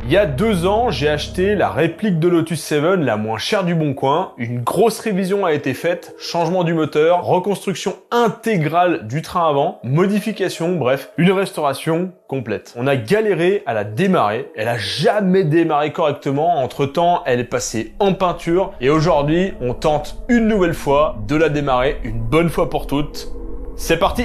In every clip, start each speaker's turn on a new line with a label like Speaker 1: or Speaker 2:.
Speaker 1: Il y a 2 ans, j'ai acheté la réplique de Lotus 7 la moins chère du Bon Coin. Une grosse révision a été faite, changement du moteur, reconstruction intégrale du train avant, modification, bref, une restauration complète. On a galéré à la démarrer, elle a jamais démarré correctement, entre-temps elle est passée en peinture et aujourd'hui on tente une nouvelle fois de la démarrer une bonne fois pour toutes. C'est parti!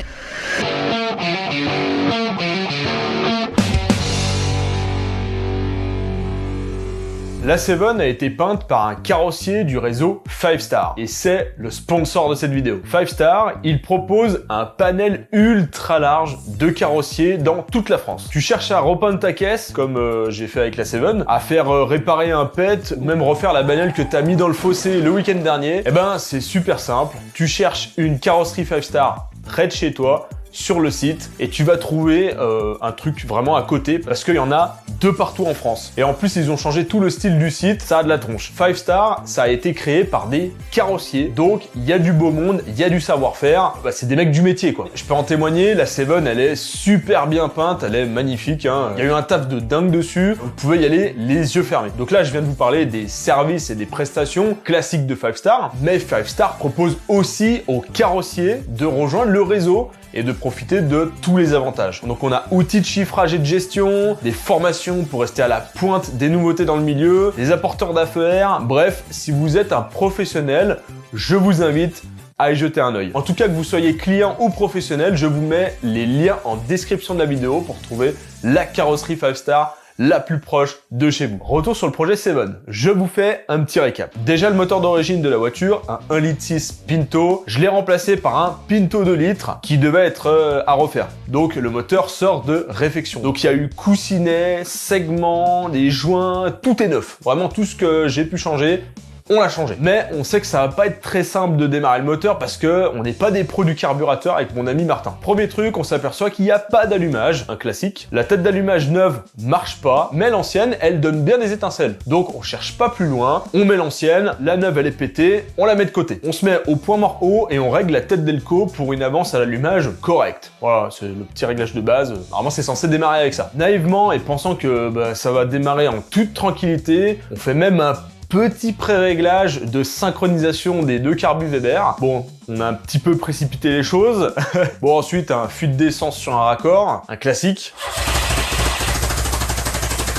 Speaker 1: La 7 a été peinte par un carrossier du réseau 5 Star et c'est le sponsor de cette vidéo. 5 Star, il propose un panel ultra large de carrossiers dans toute la France. Tu cherches à repeindre ta caisse, comme j'ai fait avec la 7, à faire réparer un pet, ou même refaire la bagnole que t'as mis dans le fossé le week-end dernier, eh ben c'est super simple. Tu cherches une carrosserie 5 Star près de chez toi, sur le site, et tu vas trouver un truc vraiment à côté, parce qu'il y en a de partout en France. Et en plus, ils ont changé tout le style du site, ça a de la tronche. 5 Star, ça a été créé par des carrossiers, donc il y a du beau monde, il y a du savoir-faire, bah, c'est des mecs du métier quoi. Je peux en témoigner, la 7, elle est super bien peinte, elle est magnifique, hein. Il y a eu un taf de dingue dessus, vous pouvez y aller les yeux fermés. Donc là, je viens de vous parler des services et des prestations classiques de 5 Star, mais 5 Star propose aussi aux carrossiers de rejoindre le réseau et de profiter de tous les avantages. Donc on a outils de chiffrage et de gestion, des formations pour rester à la pointe des nouveautés dans le milieu, des apporteurs d'affaires, bref, si vous êtes un professionnel, je vous invite à y jeter un œil. En tout cas, que vous soyez client ou professionnel, je vous mets les liens en description de la vidéo pour trouver la carrosserie 5 Star la plus proche de chez vous. Retour sur le projet 7. Je vous fais un petit récap. Déjà, le moteur d'origine de la voiture, un 1,6 litre Pinto, je l'ai remplacé par un Pinto 2 litres qui devait être à refaire. Donc, le moteur sort de réfection. Donc, il y a eu coussinet, segments, les joints, tout est neuf. Vraiment, tout ce que j'ai pu changer, on l'a changé. Mais on sait que ça va pas être très simple de démarrer le moteur parce que on n'est pas des pros du carburateur avec mon ami Martin. Premier truc, on s'aperçoit qu'il n'y a pas d'allumage, un classique. La tête d'allumage neuve marche pas, mais l'ancienne, elle donne bien des étincelles. Donc on cherche pas plus loin, on met l'ancienne, la neuve elle est pétée, on la met de côté. On se met au point mort haut et on règle la tête d'Elco pour une avance à l'allumage correcte. Voilà, c'est le petit réglage de base. Normalement c'est censé démarrer avec ça. Naïvement et pensant que ça va démarrer en toute tranquillité, on fait même un petit pré-réglage de synchronisation des 2 carbu Weber. Bon, on a un petit peu précipité les choses. Bon, ensuite, un fuite d'essence sur un raccord, un classique.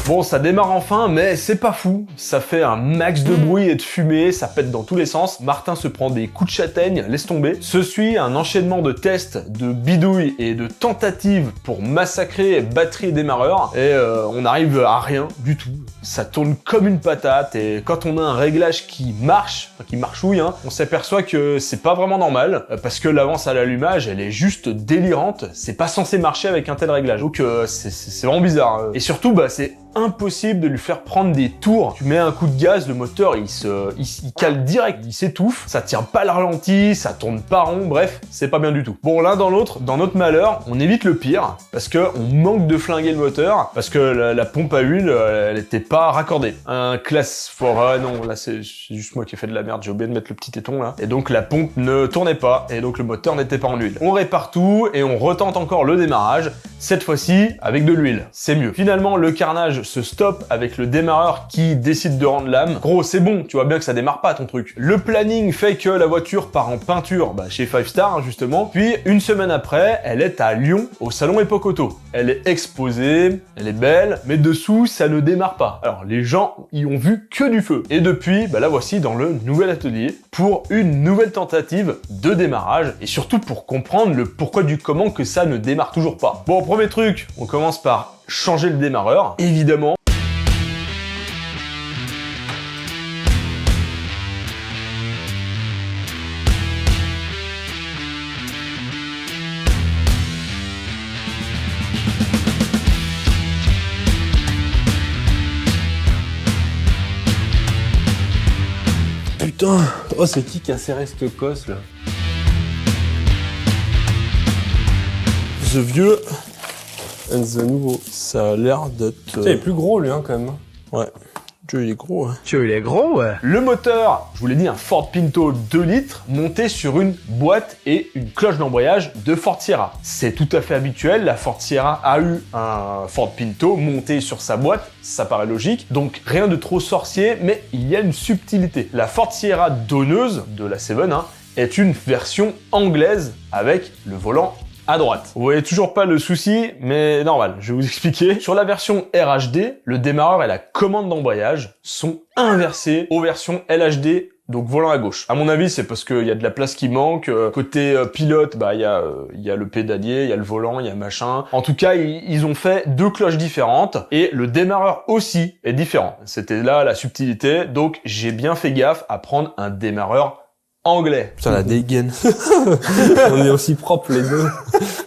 Speaker 1: Bon, ça démarre enfin, mais c'est pas fou. Ça fait un max de bruit et de fumée, ça pète dans tous les sens. Martin se prend des coups de châtaigne, laisse tomber. Se suit un enchaînement de tests, de bidouilles et de tentatives pour massacrer batterie et démarreur. Et on arrive à rien du tout. Ça tourne comme une patate et quand on a un réglage qui marche, enfin qui marchouille, hein, on s'aperçoit que c'est pas vraiment normal parce que l'avance à l'allumage, elle est juste délirante. C'est pas censé marcher avec un tel réglage. Donc c'est vraiment bizarre. Et surtout, c'est impossible de lui faire prendre des tours. Tu mets un coup de gaz, le moteur il cale direct, il s'étouffe, ça tire pas le ralenti, ça tourne pas rond, bref, c'est pas bien du tout. Bon, l'un dans l'autre, dans notre malheur, on évite le pire, parce que on manque de flinguer le moteur, parce que la pompe à huile, elle était pas raccordée. Un classe non, là c'est juste moi qui ai fait de la merde, j'ai oublié de mettre le petit téton là, et donc la pompe ne tournait pas, et donc le moteur n'était pas en huile. On répare tout, et on retente encore le démarrage, cette fois-ci avec de l'huile, c'est mieux. Finalement, le carnage se stoppe avec le démarreur qui décide de rendre l'âme. Gros, c'est bon, tu vois bien que ça démarre pas ton truc. Le planning fait que la voiture part en peinture chez 5 Star, justement. Puis, une semaine après, elle est à Lyon, au salon Epoch Auto. Elle est exposée, elle est belle, mais dessous, ça ne démarre pas. Alors, les gens y ont vu que du feu. Et depuis, la voici dans le nouvel atelier pour une nouvelle tentative de démarrage et surtout pour comprendre le pourquoi du comment que ça ne démarre toujours pas. Bon, premier truc, on commence par changer le démarreur, évidemment.
Speaker 2: Putain, oh c'est qui a serré cette cosse là? The vieux and the nouveau. Ça a l'air d'être...
Speaker 3: Putain, il est plus gros lui hein quand même.
Speaker 2: Ouais. Dieu, il est gros, hein.
Speaker 3: Tu il est gros, ouais.
Speaker 1: Le moteur, je vous l'ai dit, un Ford Pinto 2 litres monté sur une boîte et une cloche d'embrayage de Ford Sierra. C'est tout à fait habituel, la Ford Sierra a eu un Ford Pinto monté sur sa boîte, ça paraît logique, donc rien de trop sorcier, mais il y a une subtilité. La Ford Sierra donneuse de la Seven est une version anglaise avec le volant à droite. Vous voyez toujours pas le souci, mais normal, je vais vous expliquer. Sur la version RHD, le démarreur et la commande d'embrayage sont inversés aux versions LHD, donc volant à gauche. À mon avis, c'est parce qu'il y a de la place qui manque. Côté pilote, il y a le pédalier, il y a le volant, il y a machin. En tout cas, ils ont fait deux cloches différentes et le démarreur aussi est différent. C'était là la subtilité, donc j'ai bien fait gaffe à prendre un démarreur anglais.
Speaker 2: Putain, la dégaine. On est aussi propres les deux.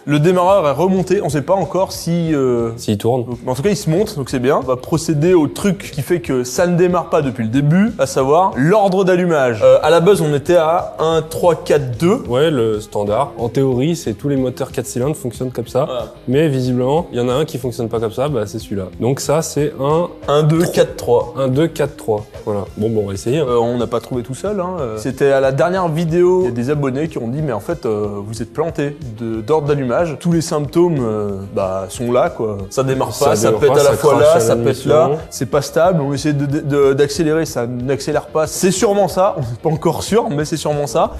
Speaker 1: Le démarreur est remonté, on sait pas encore si...
Speaker 2: S'il tourne.
Speaker 1: Donc, en tout cas, il se monte, donc c'est bien. On va procéder au truc qui fait que ça ne démarre pas depuis le début, à savoir l'ordre d'allumage. À la base, on était à 1, 3, 4, 2.
Speaker 2: Ouais, le standard. En théorie, c'est tous les moteurs 4 cylindres fonctionnent comme ça.
Speaker 1: Voilà.
Speaker 2: Mais visiblement, il y en a un qui fonctionne pas comme ça, bah c'est celui-là. Donc ça, c'est un
Speaker 1: 1, 2, 4, 3.
Speaker 2: 1, 2, 4, 3. Voilà. Bon, on va essayer.
Speaker 1: On n'a pas trouvé tout seul. C'était à la dernière vidéo, il y a des abonnés qui ont dit mais en fait vous êtes planté d'ordre d'allumage. Tous les symptômes sont là quoi. Ça démarre pas, ça
Speaker 2: démarre
Speaker 1: pète
Speaker 2: pas,
Speaker 1: à la
Speaker 2: ça
Speaker 1: fois
Speaker 2: crache
Speaker 1: là,
Speaker 2: à
Speaker 1: ça pète
Speaker 2: l'admission.
Speaker 1: là, c'est pas stable. On essaie d'accélérer, ça n'accélère pas. C'est sûrement ça, on n'est pas encore sûr, mais c'est sûrement ça.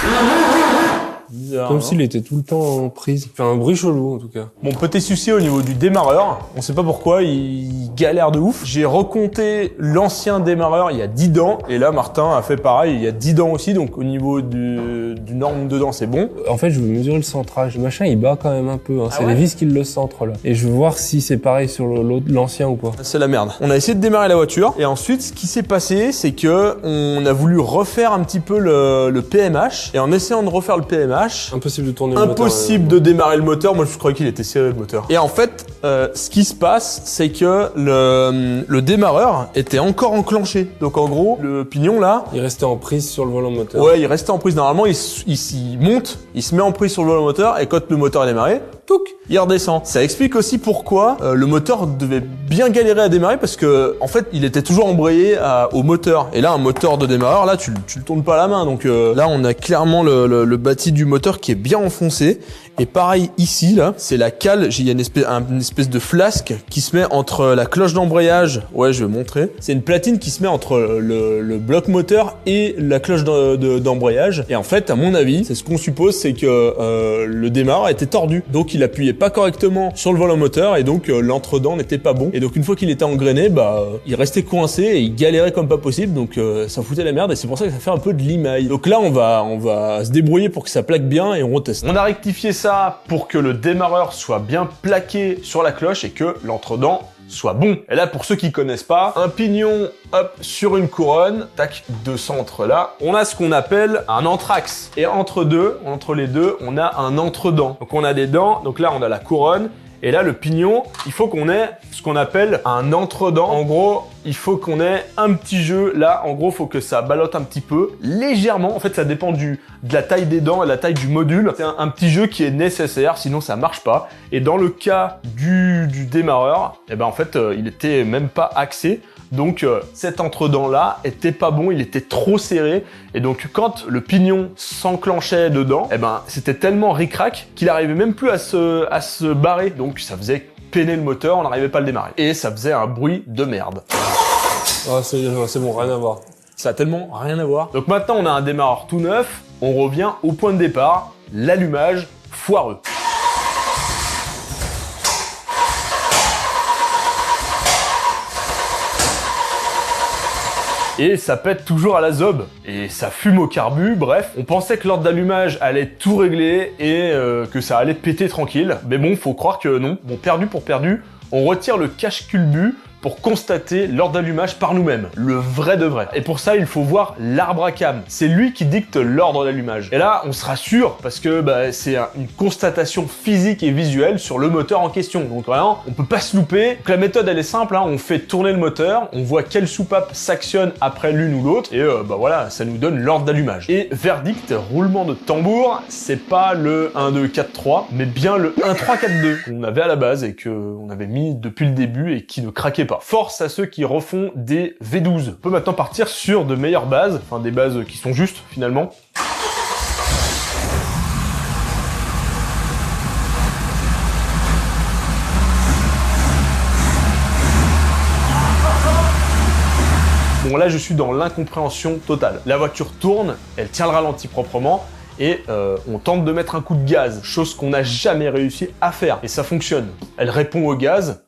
Speaker 1: Bizarre,
Speaker 2: Comme s'il était tout le temps en prise. Il fait un bruit chelou en tout cas.
Speaker 1: Mon petit souci au niveau du démarreur, on sait pas pourquoi, il galère de ouf. J'ai recompté l'ancien démarreur, il y a 10 dents, et là Martin a fait pareil, il y a 10 dents aussi, donc au niveau du norme de dents c'est bon.
Speaker 2: En fait, je veux mesurer le centrage. Le machin, il bat quand même un peu. C'est
Speaker 1: ouais
Speaker 2: les vis qui le centrent là. Et je veux voir si c'est pareil sur l'ancien ou pas.
Speaker 1: C'est la merde. On a essayé de démarrer la voiture, et ensuite ce qui s'est passé, c'est que on a voulu refaire un petit peu le PMH, et en essayant de refaire le PMH,
Speaker 2: Impossible de tourner le moteur.
Speaker 1: impossible de démarrer le moteur. Moi, je croyais qu'il était serré le moteur. Et en fait, ce qui se passe, c'est que le démarreur était encore enclenché. Donc en gros, le pignon là,
Speaker 2: Il restait en prise sur le volant moteur.
Speaker 1: ouais, il restait en prise. Normalement, il monte, il se met en prise sur le volant moteur, et quand le moteur est démarré, touc, il redescend. Ça explique aussi pourquoi le moteur devait bien galérer à démarrer, parce que en fait, il était toujours embrayé au moteur. Et là, un moteur de démarreur, là, tu le tournes pas à la main. Donc là, on a clairement le bâti du moteur qui est bien enfoncé. Et pareil ici, là, c'est la cale. Il y a une espèce de flasque qui se met entre la cloche d'embrayage. Ouais, je vais montrer. C'est une platine qui se met entre le bloc moteur et la cloche d'embrayage. Et en fait, à mon avis, c'est ce qu'on suppose, c'est que le démarreur était tordu. Donc, il appuyait pas correctement sur le volant moteur, et donc l'entre-dents n'était pas bon. Et donc, une fois qu'il était engrainé, il restait coincé et il galérait comme pas possible. Donc, ça foutait la merde, et c'est pour ça que ça fait un peu de limaille. Donc là, on va se débrouiller pour que ça plaque bien, et on reteste. On a rectifié ça pour que le démarreur soit bien plaqué sur la cloche et que l'entre-dents soit bon. Et là, pour ceux qui connaissent pas, un pignon, hop, sur une couronne, tac, deux centres là, on a ce qu'on appelle un anthrax. Et entre les deux, on a un entre-dents. Donc on a des dents, donc là on a la couronne, et là le pignon, il faut qu'on ait ce qu'on appelle un entre-dents. En gros, il faut qu'on ait un petit jeu là, en gros, faut que ça ballotte un petit peu, légèrement. En fait, ça dépend de la taille des dents et de la taille du module. C'est un petit jeu qui est nécessaire, sinon ça marche pas. Et dans le cas du démarreur, en fait, il était même pas axé. Donc cet entre-dents là était pas bon, il était trop serré, et donc quand le pignon s'enclenchait dedans, c'était tellement ric-rac qu'il arrivait même plus à se barrer, donc ça faisait peiner le moteur, on n'arrivait pas à le démarrer. Et ça faisait un bruit de merde.
Speaker 2: Ah, c'est bon, rien à voir.
Speaker 1: Ça a tellement rien à voir. Donc maintenant on a un démarreur tout neuf, on revient au point de départ, l'allumage foireux. Et ça pète toujours à la zob, et ça fume au carbu, bref. On pensait que l'ordre d'allumage allait tout régler et que ça allait péter tranquille. Mais bon, faut croire que non. Bon, perdu pour perdu, on retire le cache-culbu pour constater l'ordre d'allumage par nous-mêmes, le vrai de vrai. Et pour ça, il faut voir l'arbre à cam. C'est lui qui dicte l'ordre d'allumage. Et là, on se rassure parce que c'est une constatation physique et visuelle sur le moteur en question. Donc vraiment, on peut pas se louper. Donc la méthode, elle est simple, hein. On fait tourner le moteur, on voit quelle soupape s'actionne après l'une ou l'autre, et voilà, ça nous donne l'ordre d'allumage. Et verdict, roulement de tambour, c'est pas le 1, 2, 4, 3, mais bien le 1, 3, 4, 2 qu'on avait à la base et qu'on avait mis depuis le début et qui ne craquait pas. Force à ceux qui refont des V12. On peut maintenant partir sur de meilleures bases, enfin des bases qui sont justes finalement. Bon là je suis dans l'incompréhension totale. La voiture tourne, elle tient le ralenti proprement, et on tente de mettre un coup de gaz, chose qu'on n'a jamais réussi à faire, et ça fonctionne. Elle répond au gaz,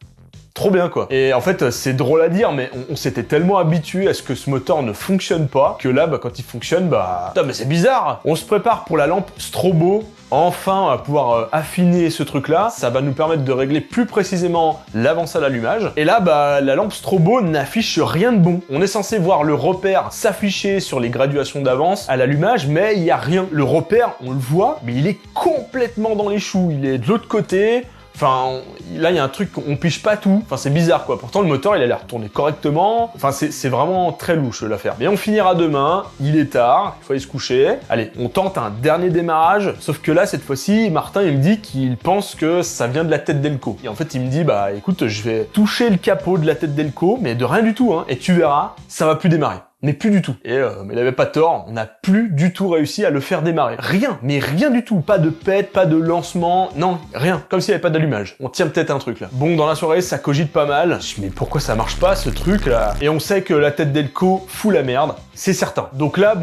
Speaker 1: trop bien quoi. Et en fait c'est drôle à dire, mais on s'était tellement habitué à ce que ce moteur ne fonctionne pas, que là quand il fonctionne, putain mais c'est bizarre. On se prépare pour la lampe strobo. Enfin, on va pouvoir affiner ce truc-là. Ça va nous permettre de régler plus précisément l'avance à l'allumage. Et là, la lampe strobo n'affiche rien de bon. On est censé voir le repère s'afficher sur les graduations d'avance à l'allumage, mais il n'y a rien. Le repère, on le voit, mais il est complètement dans les choux. Il est de l'autre côté. Enfin, là, il y a un truc, on pige pas tout. Enfin, c'est bizarre, quoi. Pourtant, le moteur, il a l'air tourné correctement. Enfin, c'est vraiment très louche, l'affaire. Mais on finira demain. Il est tard. Il faut aller se coucher. Allez, on tente un dernier démarrage. Sauf que là, cette fois-ci, Martin, il me dit qu'il pense que ça vient de la tête d'Elco. Et en fait, il me dit, écoute, je vais toucher le capot de la tête d'Elco, mais de rien du tout, hein. Et tu verras, ça va plus démarrer. Mais plus du tout. Et mais il avait pas tort, on n'a plus du tout réussi à le faire démarrer. Rien, mais rien du tout. Pas de pète, pas de lancement, non, rien. Comme s'il n'y avait pas d'allumage. On tient peut-être un truc là. Bon, dans la soirée, ça cogite pas mal. Je me dis, mais pourquoi ça marche pas ce truc là? Et on sait que la tête d'Elco fout la merde, c'est certain. Donc là,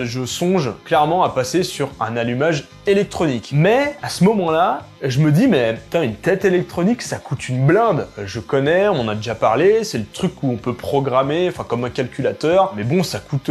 Speaker 1: je songe clairement à passer sur un allumage électronique. Mais à ce moment-là, je me dis, mais putain, une tête électronique, ça coûte une blinde. Je connais, on en a déjà parlé, c'est le truc où on peut programmer, enfin comme un calculateur. Mais bon, ça coûte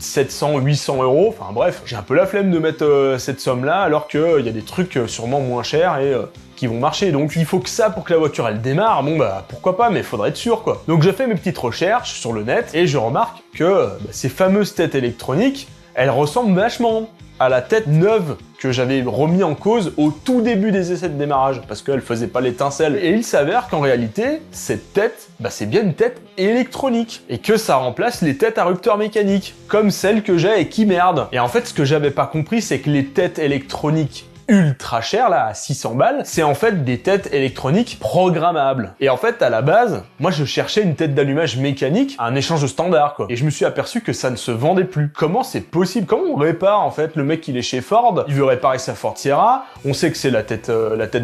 Speaker 1: 700, 800 euros. Enfin bref, j'ai un peu la flemme de mettre cette somme-là, alors qu'il y a des trucs sûrement moins chers et qui vont marcher. Donc il faut que ça pour que la voiture elle démarre. Bon pourquoi pas, mais il faudrait être sûr quoi. Donc je fais mes petites recherches sur le net et je remarque que ces fameuses têtes électroniques, elles ressemblent vachement à la tête neuve que j'avais remis en cause au tout début des essais de démarrage, parce qu'elle faisait pas l'étincelle. Et il s'avère qu'en réalité, cette tête, c'est bien une tête électronique, et que ça remplace les têtes à rupteur mécanique, comme celle que j'ai et qui merde. Et en fait, ce que j'avais pas compris, c'est que les têtes électroniques ultra cher là, à 600 balles, c'est en fait des têtes électroniques programmables. Et en fait, à la base, moi je cherchais une tête d'allumage mécanique, un échange standard quoi. Et je me suis aperçu que ça ne se vendait plus. Comment c'est possible? Comment on répare en fait? Le mec il est chez Ford, il veut réparer sa Ford Sierra, on sait que c'est la tête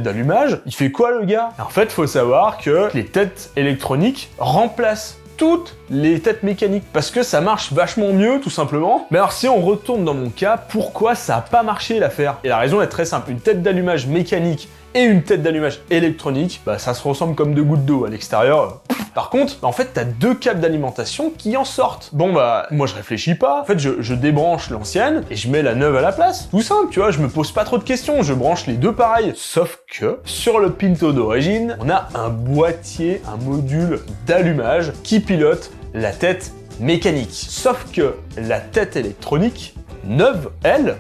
Speaker 1: d'allumage. Il fait quoi le gars? En fait, faut savoir que les têtes électroniques remplacent toutes les têtes mécaniques, parce que ça marche vachement mieux, tout simplement. Mais alors, si on retourne dans mon cas, pourquoi ça a pas marché l'affaire? Et la raison est très simple. Une tête d'allumage mécanique et une tête d'allumage électronique, ça se ressemble comme deux gouttes d'eau à l'extérieur. Par contre, en fait, t'as deux câbles d'alimentation qui en sortent. Bon, moi, je réfléchis pas. En fait, je débranche l'ancienne et je mets la neuve à la place. Tout simple, tu vois, je me pose pas trop de questions. Je branche les deux pareils. Sauf que, sur le Pinto d'origine, on a un boîtier, un module d'allumage qui pilote la tête mécanique. Sauf que la tête électronique, neuve, elle,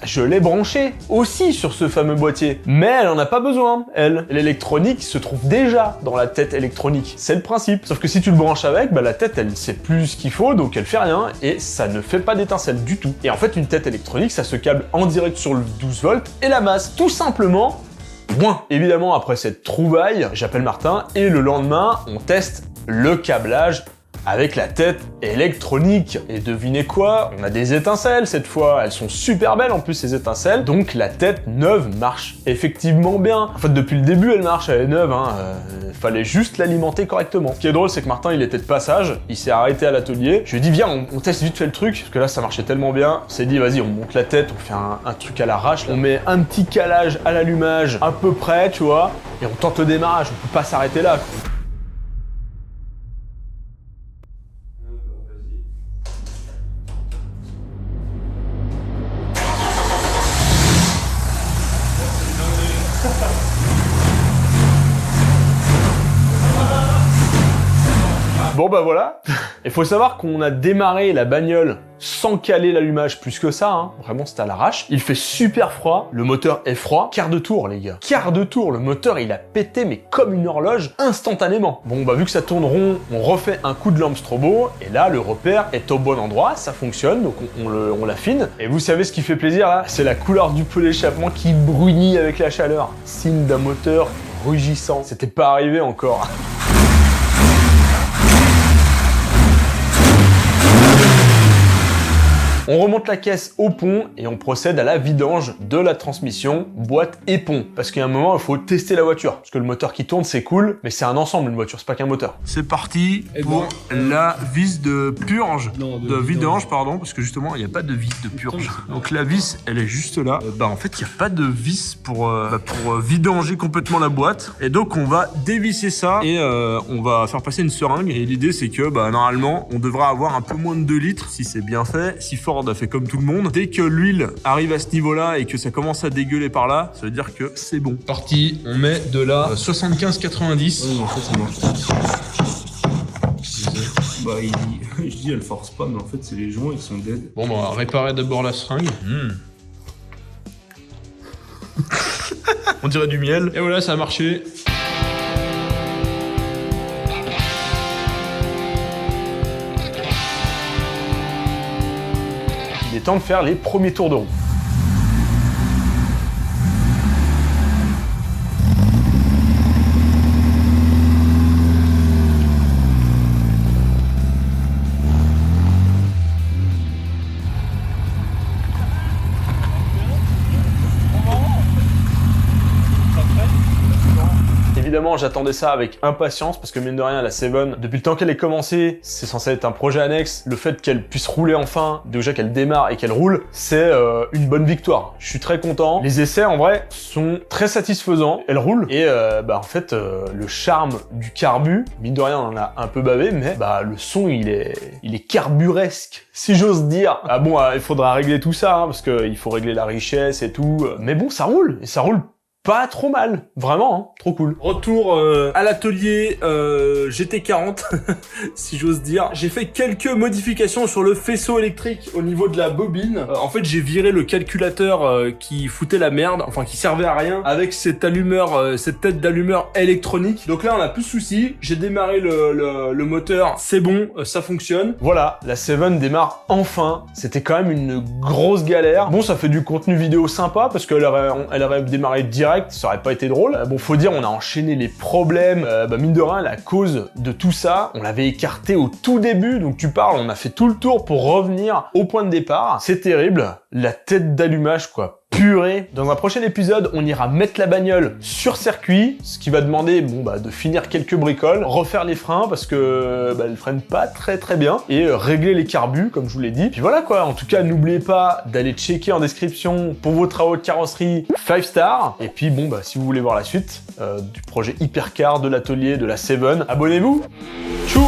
Speaker 1: je l'ai branchée aussi sur ce fameux boîtier. Mais elle en a pas besoin, elle. L'électronique se trouve déjà dans la tête électronique. C'est le principe. Sauf que si tu le branches avec, la tête, elle sait plus ce qu'il faut, donc elle fait rien, et ça ne fait pas d'étincelle du tout. Et en fait, une tête électronique, ça se câble en direct sur le 12 volts et la masse, tout simplement. Point. Évidemment, après cette trouvaille, j'appelle Martin, et le lendemain, on teste le câblage avec la tête électronique. Et devinez quoi? On a des étincelles cette fois. Elles sont super belles en plus ces étincelles. Donc la tête neuve marche effectivement bien. En fait depuis le début elle marche, elle est neuve. Fallait juste l'alimenter correctement. Ce qui est drôle c'est que Martin il était de passage. Il s'est arrêté à l'atelier. Je lui ai dit viens on teste vite fait le truc. Parce que là ça marchait tellement bien. On s'est dit vas-y on monte la tête, on fait un truc à l'arrache. On met un petit calage à l'allumage à peu près tu vois. Et on tente le démarrage. On peut pas s'arrêter là. Bon voilà, il faut savoir qu'on a démarré la bagnole sans caler l'allumage plus que ça, vraiment c'était à l'arrache. Il fait super froid, le moteur est froid, quart de tour les gars. Quart de tour, le moteur il a pété mais comme une horloge instantanément. Bon vu que ça tourne rond, on refait un coup de lampe strobo et là le repère est au bon endroit, ça fonctionne donc on l'affine. Et vous savez ce qui fait plaisir là? C'est la couleur du pot d'échappement qui brunit avec la chaleur. Signe d'un moteur rugissant. C'était pas arrivé encore. On remonte la caisse au pont et on procède à la vidange de la transmission, boîte et pont. Parce qu'il y a un moment, il faut tester la voiture. Parce que le moteur qui tourne, c'est cool, mais c'est un ensemble une voiture, c'est pas qu'un moteur. C'est parti pour la vis de purge, de vidange, pardon, parce que justement, il n'y a pas de vis de purge. Donc la vis, elle est juste là. En fait, il n'y a pas de vis pour vidanger complètement la boîte. Et donc, on va dévisser ça et on va faire passer une seringue. Et l'idée, c'est que normalement, on devrait avoir un peu moins de 2 litres si c'est bien fait. Si Ford a fait comme tout le monde. Dès que l'huile arrive à ce niveau-là et que ça commence à dégueuler par là, ça veut dire que c'est bon. Parti, on met de la 75-90.
Speaker 2: Oui, en fait, ça marche. Je dis elle force pas, mais en fait c'est les joints, ils sont dead.
Speaker 1: Bon, on va réparer d'abord la seringue. On dirait du miel. Et voilà, ça a marché. Il est temps de faire les premiers tours de roue. Évidemment, j'attendais ça avec impatience parce que mine de rien, la Seven, depuis le temps qu'elle est commencée, c'est censé être un projet annexe. Le fait qu'elle puisse rouler enfin, déjà qu'elle démarre et qu'elle roule, c'est une bonne victoire. Je suis très content. Les essais, en vrai, sont très satisfaisants. Elle roule et en fait, le charme du carbu, mine de rien, on en a un peu bavé, mais le son, il est carburesque, si j'ose dire. Ah bon, il faudra régler tout ça, hein, parce qu'il faut régler la richesse et tout. Mais bon, ça roule, et ça roule pas trop mal, vraiment, hein, trop cool. Retour à l'atelier GT40, si j'ose dire. J'ai fait quelques modifications sur le faisceau électrique au niveau de la bobine. En fait, j'ai viré le calculateur qui foutait la merde, enfin qui servait à rien, avec cet allumeur, cette tête d'allumeur électronique. Donc là, on a plus de soucis. J'ai démarré le moteur, c'est bon, ça fonctionne. Voilà, la Seven démarre enfin. C'était quand même une grosse galère. Bon, ça fait du contenu vidéo sympa parce qu'elle aurait démarré direct. Ça aurait pas été drôle. Bon, faut dire, on a enchaîné les problèmes. Mine de rien, la cause de tout ça, on l'avait écarté au tout début. Donc tu parles, on a fait tout le tour pour revenir au point de départ. C'est terrible. La tête d'allumage, quoi. Purée. Dans un prochain épisode, on ira mettre la bagnole sur circuit, ce qui va demander de finir quelques bricoles, refaire les freins parce que elles freinent pas très bien et régler les carbus comme je vous l'ai dit. Puis voilà quoi. En tout cas, n'oubliez pas d'aller checker en description pour vos travaux de carrosserie 5 Star. Et puis si vous voulez voir la suite du projet Hypercar, de l'atelier, de la Seven, abonnez-vous. Tchou.